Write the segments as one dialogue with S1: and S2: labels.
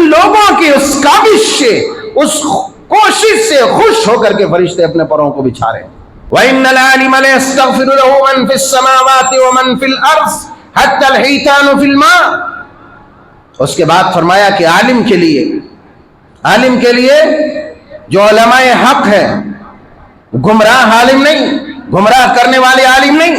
S1: لوگوں کی اس کاوش سے، اس کوشش سے خوش ہو کر کے فرشتے اپنے پروں کو بچھا رہے ہیں۔ وَإِنَّ الْعَالِمَ لَيَسْتَغْفِرُ لَهُ مَنْ فِي السَّمَاوَاتِ وَمَنْ فِي الْأَرْضِ حَتَّى الْحِيتَانُ فِي الْمَاءِ۔ اس کے بعد فرمایا کہ عالم کے لیے جو علماء حق ہے، گمراہ عالم نہیں، گمراہ کرنے والے عالم نہیں،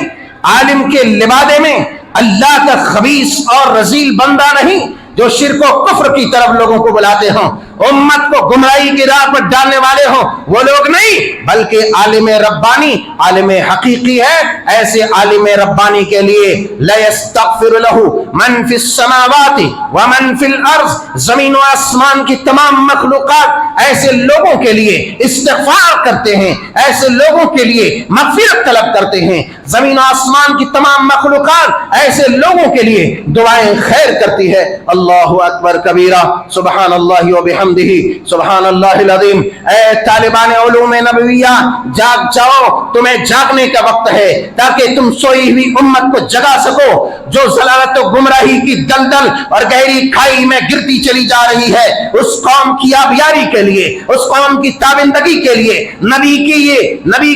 S1: عالم کے لبادے میں اللہ کا خبیث اور رذیل بندہ نہیں جو شرک و کفر کی طرف لوگوں کو بلاتے ہوں، امت کو گمراہی کی راہ پر ڈالنے والے ہوں، وہ لوگ نہیں، بلکہ عالم ربانی، عالم حقیقی ہے۔ ایسے عالم ربانی کے لیے لَيَسْتَغْفِرُ لَهُ مَنْ فِي السَّمَاوَاتِ وَمَنْ فِي الْأَرْضِ، زمین و آسمان کی تمام مخلوقات ایسے لوگوں کے لیے استغفار کرتے ہیں، ایسے لوگوں کے لیے مغفرت طلب کرتے ہیں۔ زمین و آسمان کی تمام مخلوقات ایسے لوگوں کے لیے دعائیں خیر کرتی ہے۔ اللہ اکبر کبیرہ، سبحان اللہ و بحمدہ، سبحان اللہ العظیم۔ اے طالبان علوم نبویہ، جاگ جاؤ، تمہیں جاگنے کا وقت ہے تاکہ تم سوئی ہوئی امت کو جگا سکو جو ضلالت و گمراہی کی دلدل اور گہری کھائی میں گرتی چلی جا رہی ہے۔ اس قوم کی آبیاری کے لیے، اس قوم کی تابندگی کے لیے، نبی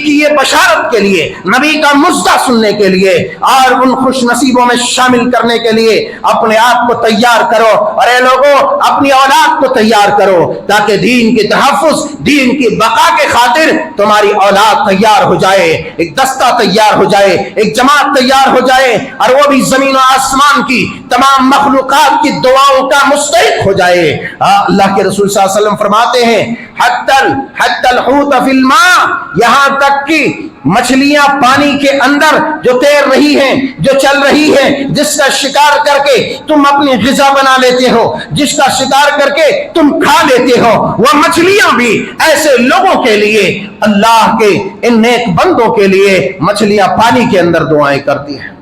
S1: کی یہ بشارت کے لیے، نبی کا مژدہ سننے کے لیے اور ان خوش نصیبوں میں شامل کرنے کے لیے اپنے آپ کو تیار کرو، اور اے لوگوں اپنی اولاد کو تیار کرو تاکہ دین کے تحفظ، دین کی بقا کے خاطر تمہاری اولاد تیار ہو جائے، ایک دستہ تیار ہو جائے، ایک جماعت تیار ہو جائے، اور وہ بھی زمین و آسمان کی تمام مخلوقات کی دعاؤں کا مستحق ہو جائے۔ اللہ کے رسول صلی اللہ علیہ وسلم فرماتے ہیں حتی الحوت فی الماء، یہاں تک کہ مچھلیاں پانی کے اندر جو تیر رہی ہیں، جو چل رہی ہیں، جس کا شکار کر کے تم اپنی غذا بنا لیتے ہو، جس کا شکار کر کے تم کھا لیتے ہو، وہ مچھلیاں بھی ایسے لوگوں کے لیے، اللہ کے ان نیک بندوں کے لیے مچھلیاں پانی کے اندر دعائیں کرتی ہیں۔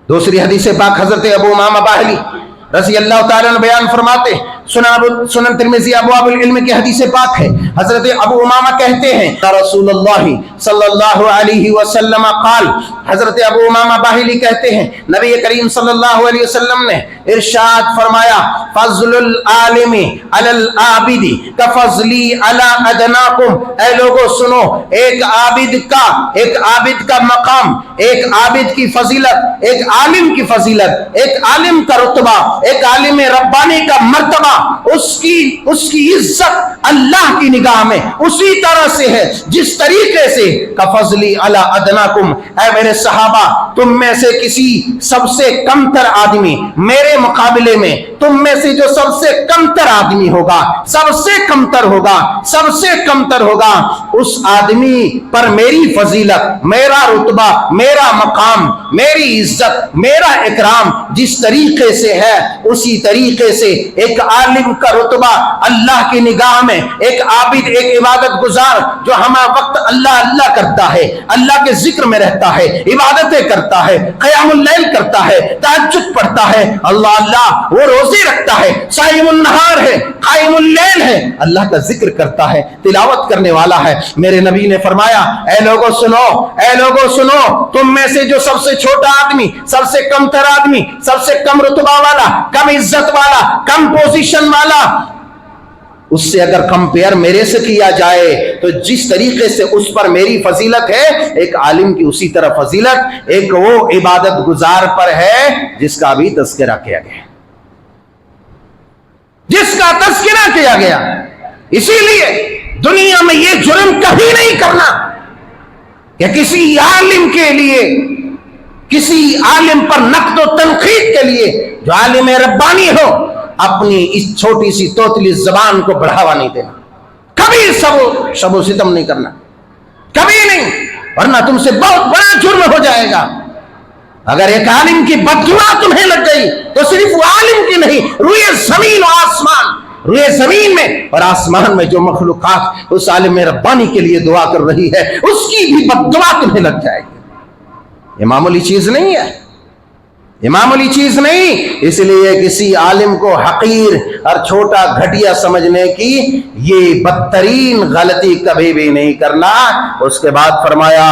S1: دوسری حدیث پاک حضرت ابو امامہ باہلی رضی اللہ تعالیٰ عنہ بیان فرماتے، سنن ترمذی ابواب العلم کی حدیث پاک ہے، حضرت ابو امامہ کہتے ہیں رسول اللہ صلی اللہ علیہ وسلم قال، حضرت ابو امامہ باہلی کہتے ہیں نبی کریم صلی اللہ علیہ وسلم نے ارشاد فرمایا فضل العالم علی العابد کفضلی علی ادناکم۔ اے لوگوں سنو، ایک عابد کا مقام، ایک عابد کی فضیلت، ایک عالم کی فضیلت، ایک عالم کا رتبہ، ایک عالم ربانی کا مرتبہ، اس کی عزت اللہ کی نگاہ میں اسی طرح سے ہے جس طریقے سے کفضلی علی ادناکم، اے میرے صحابہ تم میں سے کسی سب سے کمتر آدمی میرے مقابلے میں، تم میں سے جو سب سے کمتر آدمی ہوگا، سب سے کمتر ہوگا، اس آدمی پر میری فضیلت، میرا رتبہ، میرا مقام، میری عزت، میرا اکرام جس طریقے سے ہے، اسی طریقے سے ایک عالم کا رتبہ اللہ کی نگاہ میں، ایک عابد، ایک عبادت گزار جو ہمہ وقت اللہ اللہ کرتا ہے، اللہ کے ذکر میں رہتا ہے، عبادتیں کرتا ہے، قیام اللیل کرتا ہے، تہجد پڑھتا ہے، اللہ اللہ، وہ روزے رکھتا ہے، صائم النہار ہے، قائم اللیل ہے، اللہ کا ذکر کرتا ہے، تلاوت کرنے والا ہے۔ میرے نبی نے فرمایا اے لوگوں سنو، تم میں سے جو سب سے چھوٹا آدمی، سب سے کمتر آدمی، سب سے کم رتبہ والا، کم عزت والا، کم پوزیشن والا، اس سے اگر کمپیئر میرے سے کیا جائے تو جس طریقے سے اس پر میری فضیلت ہے، ایک عالم کی اسی طرح فضیلت ایک وہ عبادت گزار پر ہے جس کا بھی تذکرہ کیا گیا، اسی لیے دنیا میں یہ جرم کبھی نہیں کرنا کہ کسی عالم کے لیے، کسی عالم پر نقد و تنقید کے لیے جو عالم ربانی ہو، اپنی اس چھوٹی سی توتلی زبان کو بڑھاوا نہیں دینا، کبھی شب و ستم نہیں کرنا، کبھی نہیں، ورنہ تم سے بہت بڑا جرم ہو جائے گا۔ اگر ایک عالم کی بددعا تمہیں لگ گئی تو صرف وہ عالم کی نہیں، روئے زمین میں اور آسمان میں جو مخلوقات اس عالم ربانی کے لیے دعا کر رہی ہے، اس کی بھی بددعا تمہیں لگ جائے گی۔ یہ معمولی چیز نہیں ہے، یہ معمولی چیز نہیں، اس لیے کسی عالم کو حقیر اور چھوٹا گھٹیا سمجھنے کی یہ بدترین غلطی کبھی بھی نہیں کرنا۔ اس کے بعد فرمایا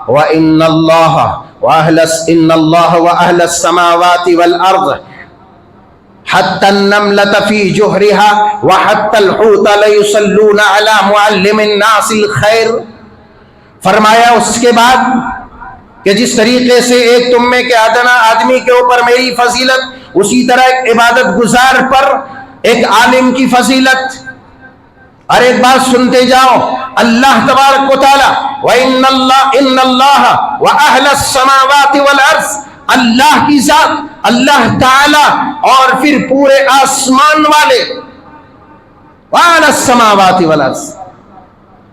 S1: وَإِنَّ اللَّهَ وَأَهْلَ السَّمَاوَاتِ وَالْأَرْضِ، حتى النملة في جحرها وحتى الحوت ليصلون على معلم الناس الخير. فرمایا اس کے بعد کہ جس طریقے سے ایک تم میں کے ادنا آدمی کے اوپر میری فضیلت، اسی طرح ایک عبادت گزار پر ایک عالم کی فضیلت. اور ایک بات سنتے جاؤ، اللہ تبارک و تعالی ان اللہ واہل السماوات والارض، اللہ کی ذات، اللہ تعالی اور پھر پورے آسمان والے، واہل السماوات والارض،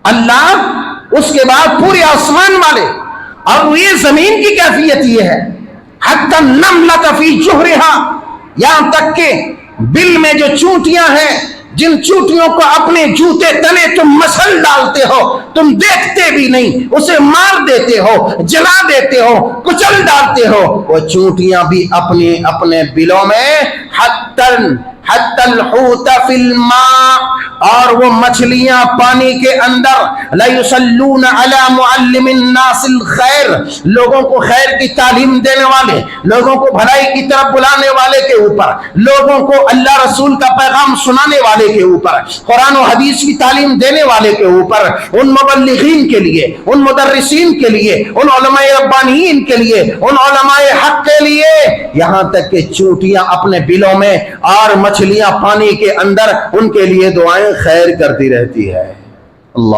S1: اللہ اس کے بعد پورے آسمان والے. اور یہ زمین کی کیفیت یہ ہے، حتی النملۃ فی جحرہا، یہاں تک کہ بل میں جو چونٹیاں ہیں، جن چونٹیوں کو اپنے جوتے تلے تم مسل ڈالتے ہو، تم دیکھتے بھی نہیں، اسے مار دیتے ہو، جلا دیتے ہو، کچل ڈالتے ہو، وہ چونٹیاں بھی اپنے بلوں میں حتی الحوت فی الماء، اور وہ مچھلیاں پانی کے اندر لیصلون علی معلم الناس الخیر، لوگوں کو خیر کی تعلیم دینے والے، لوگوں کو بھلائی کی طرف بلانے والے کے اوپر، لوگوں کو اللہ رسول کا پیغام سنانے والے کے اوپر، قرآن و حدیث کی تعلیم دینے والے کے اوپر، ان مبلغین کے لیے، ان مدرسین کے لیے، ان علماء ربانیین کے لیے، ان علماء حق کے لیے، یہاں تک کہ چونٹیاں اپنے بلوں میں اور مچھلیاں پانی کے اندر ان کے لیے دعائیں خیر کرتی رہتی ہے. اللہ